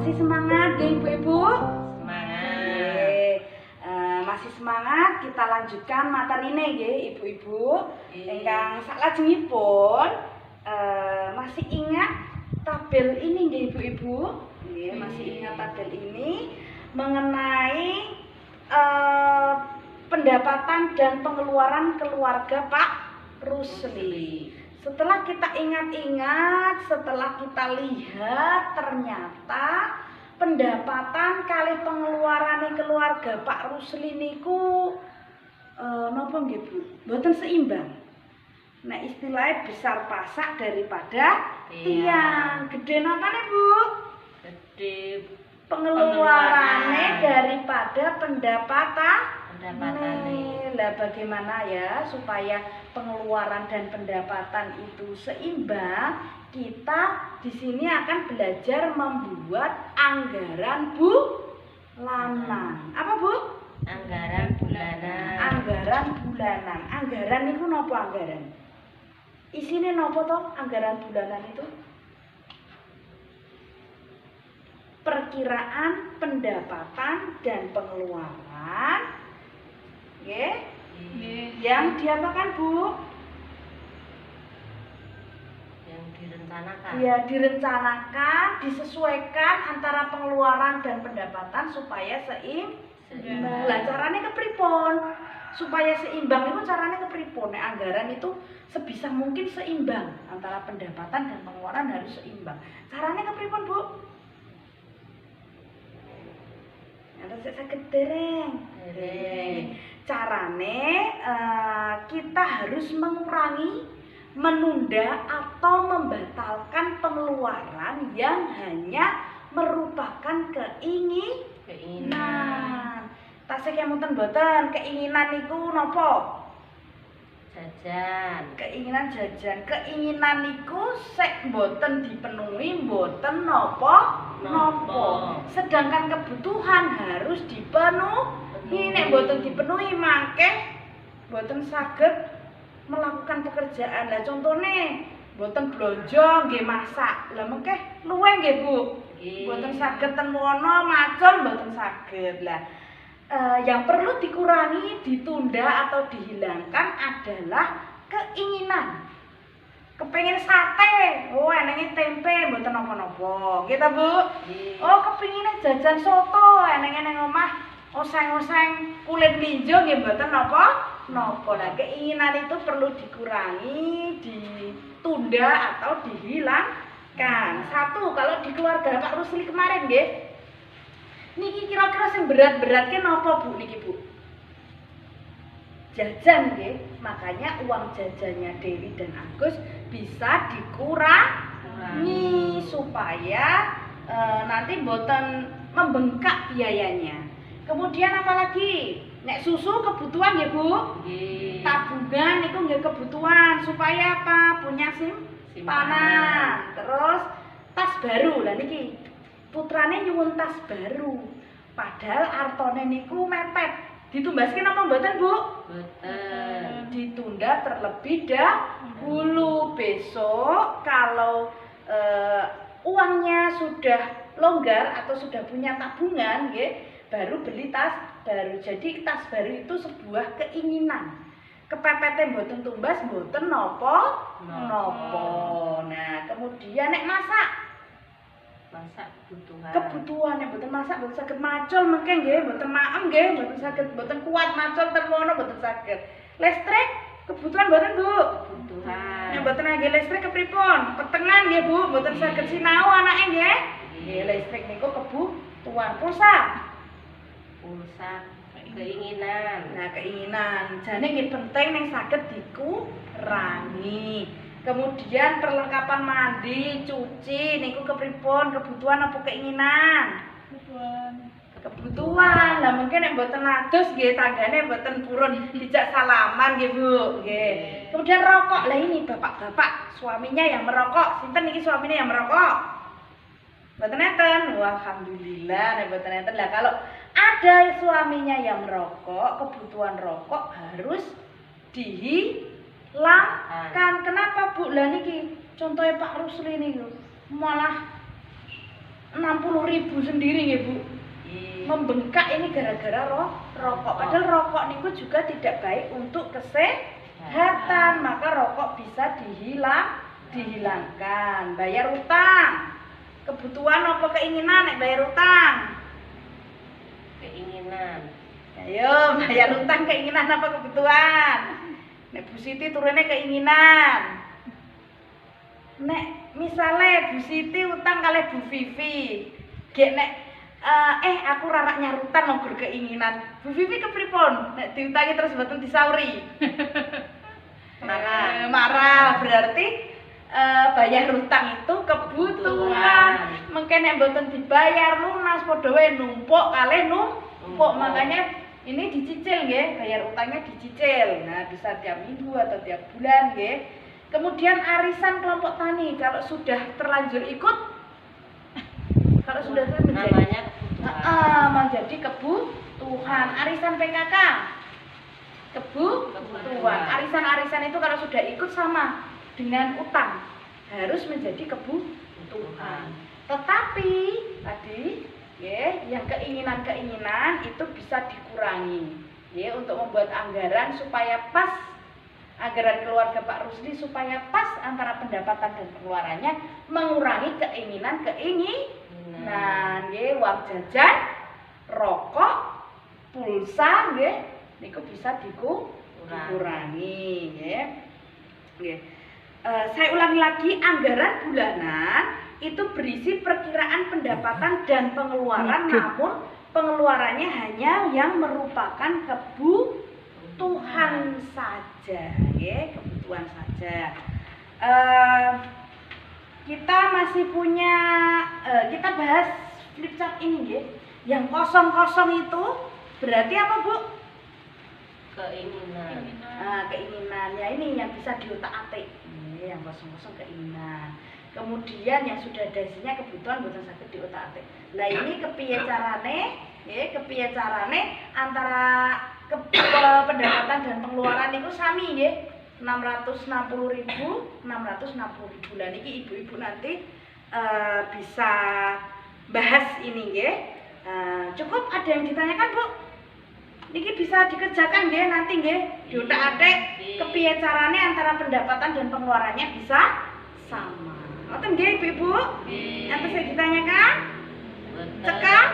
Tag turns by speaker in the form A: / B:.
A: Masih semangat ya ibu-ibu?
B: Semangat.
A: Masih semangat, kita lanjutkan materine nggih ibu-ibu. Ingkang salajengipun masih ingat tabel ini nggih ibu-ibu? Nggih, masih ingat tabel ini mengenai pendapatan dan pengeluaran keluarga Pak Rusli. Setelah kita ingat-ingat, setelah kita lihat, ternyata pendapatan kali pengeluaran keluarga Pak Rusli niku napa nggih Bu? Mboten seimbang. Nah, istilahnya besar pasak daripada tiang. Gede napane Bu?
B: Gede
A: Pengeluarannya daripada pendapatannya. Lah bagaimana ya supaya pengeluaran dan pendapatan itu seimbang? Kita di sini akan belajar membuat anggaran bulanan. Apa Bu?
B: Anggaran bulanan.
A: Anggaran bulanan. Anggaran itu napa anggaran? Isine napa toh anggaran bulanan itu? Perkiraan pendapatan dan pengeluaran, okay. Yang diapakan Bu?
B: Yang direncanakan.
A: Ya, direncanakan, disesuaikan antara pengeluaran dan pendapatan supaya seimbang. Lah caranya kepripun? Supaya seimbang itu caranya kepripun? Nek anggaran itu sebisa mungkin seimbang antara pendapatan dan pengeluaran harus seimbang. Caranya kepripun Bu? Ada sakit dereng. Carane kita harus mengurangi, menunda atau membatalkan pengeluaran yang hanya merupakan keinginan. Tasih kemonten mboten, keinginan niku napa?
B: Jajan.
A: Keinginan jajan. Keinginan niku sek mboten dipenuhi mboten napa? Sedangkan kebutuhan harus dipenuhi. Nek mboten dipenuhi mangke mboten saged melakukan pekerjaan. Lah contone mboten blonjo nggih masak. Lah mengke luwih nggih Bu. Mboten saged ten wono macul mboten saged. Lah yang perlu dikurangi, ditunda atau dihilangkan adalah keinginan. Kepengen sate, oh enenge tempe mboten napa-napa. Gitu Bu. Oh kepingine jajan soto, enenge ning omah oseng-oseng kulit linjo nggih mboten napa-napa. Lah keinginan itu perlu dikurangi, ditunda atau dihilangkan. Satu, kalau di keluarga Pak Rusli kemarin nggih. Niki kira-kira sing berat-berat ke napa Bu niki Bu? Jajan nggih. Makanya uang jajannya Dewi dan Agus bisa dikurangi supaya nanti mboten membengkak biayanya. Kemudian apalagi? Nek susu kebutuhan ya Bu. Tabungan niku nggih kebutuhan supaya apa? Punya simpanan. Terus tas baru. Lah niki putrane nyuwun tas baru. Padahal artone niku mepet. Ditumbaske napa mboten Bu?
B: Mboten.
A: Ditunda terlebih dahulu. Besok kalau uangnya sudah longgar atau sudah punya tabungan nggih, baru beli tas baru. Jadi tas baru itu sebuah keinginan. Kepepete mboten tumbas mboten napa. Nah, kemudian nek masak kebutuhan yang mboten masak mboten saged macul mengke nggih, mboten maem nggih, mboten saged, mboten kuat macul termono mboten saged. Listrik kebutuhan mboten Bu?
B: Kebutuhan.
A: Nek mboten nggih listrik kepripun? Petengan nggih Bu, mboten saged sinau anake nggih. Nggih, listrik niku kebutuhan. Pulsa
B: Keinginan.
A: Nah, keinginan. Jane nggih penting ning saged dikurangi. Kemudian perlengkapan mandi, cuci niku kepripun? Kebutuhan apa keinginan? Kebutuhan. Lah mungkin nek mboten adus nggih tanggane mboten purun dijak salaman nggih Bu. Nggih. Kemudian rokok. Lah ini bapak-bapak suaminya yang merokok. Sinten niki suaminya yang merokok? Mboten enten. Wah, alhamdulillah nek mboten enten. Lah kalau ada suaminya yang merokok, kebutuhan rokok harus dihilangkan. Kenapa Bu? Lah niki contohnya Pak Rusli niku malah 60.000 sendiri ya Bu. Membengkak ini gara-gara rokok. Padahal rokok niku juga tidak baik untuk kesehatan. Maka rokok bisa dihilangkan. Bayar utang. Kebutuhan apa keinginan nek bayar utang?
B: Keinginan.
A: Ayo, bayar utang keinginan apa kebutuhan? Nek Bu Siti turunnya keinginan. Nek misalnya Bu Siti utang kali Bu Vivi. Gek nek aku rarak nyarutan nggur keinginan. Bu Vivi kepripun? Nek diutangi terus mboten disauri. Marah. Berarti bayar utang itu kebutuhan. Mungkin nek mboten dibayar lunas padha wae numpuk kalih numpuk. Makanya ini dicicil nggih, bayar utangnya dicicil. Nah, bisa tiap minggu atau tiap bulan nggih. Kemudian arisan kelompok tani kalau sudah terlanjur ikut menjadi kebutuhan. Arisan PKK kebutuhan. Arisan-arisan itu kalau sudah ikut sama dengan utang harus menjadi kebutuhan. Tetapi tadi yang keinginan-keinginan itu bisa dikurangi untuk membuat anggaran supaya pas, anggaran keluarga Pak Rusdi supaya pas antara pendapatan dan pengeluarannya, mengurangi keinginan uang jajan, rokok, pulsa niku bisa dikurangi saya ulangi lagi, anggaran bulanan itu berisi perkiraan pendapatan dan pengeluaran, namun pengeluarannya hanya yang merupakan kebutuhan saja, kebutuhan saja. Kita masih punya, kita bahas flip chart ini yang kosong-kosong itu berarti apa Bu?
B: Keinginan.
A: Keinginan ya, ini yang bisa diotak-atik. Yang kosong-kosong keinginan. Kemudian yang sudah ada isinya kebutuhan boten saged diotak-atik. Lah ini kepiye carane antara pendapatan dan pengeluaran itu sami nggih. 660.000. Lah niki ibu-ibu nanti bisa bahas ini nggih. Cukup ada yang ditanyakan Bu? Niki bisa dikerjakan nggih nanti nggih. Diotak-atik kepiye carane antara pendapatan dan pengeluarannya bisa sama. Ngoten nggih Ibu-ibu? Yang bisa ditanyakan? Cekak?